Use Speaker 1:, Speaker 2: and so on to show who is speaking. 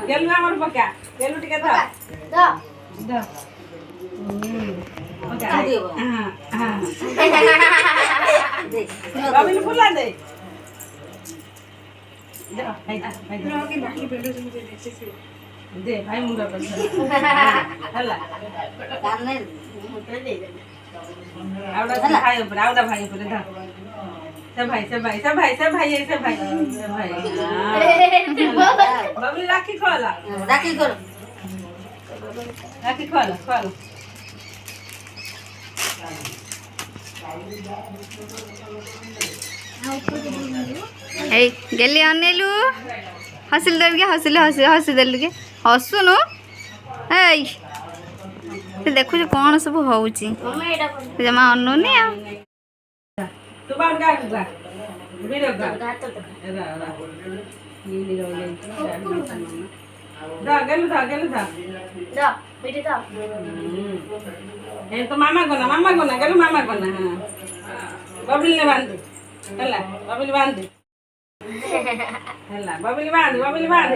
Speaker 1: গেলু আমার পকা গেলু টিকে ধর
Speaker 2: দাও
Speaker 1: ধর ওকে হ্যাঁ হ্যাঁ বাবিল ফুলা দে দে ভাই মুন্ডা করছে হেলা আউডা ভাই উপরে আউডা ভাই উপরে ধর সে ভাই বাবলি রাখি খোলা
Speaker 2: রাখি করো
Speaker 1: রাখি খোলা খোলা
Speaker 3: এই গেলি অনেলু হসিল দেলকে হসি দেলকে হসুনু এই ସେ ଦେଖୁଛୁ କ'ଣ ସବୁ ହଉଛି
Speaker 2: ମମି ଏଟା କର
Speaker 3: ଜମା ଅନଉନି ଆଉ
Speaker 1: ତୁ ବାଟ ଗା ଗା ବିର ଗା
Speaker 2: ହାତ ତ
Speaker 1: ଏରା ଏରା नीली रोले दा गेलु दा
Speaker 2: দাও বেটি দাও
Speaker 1: ए तो मामा कोना गेलु मामा कोना हां बबली ने बांध हला बबली बांध हला बबली बांध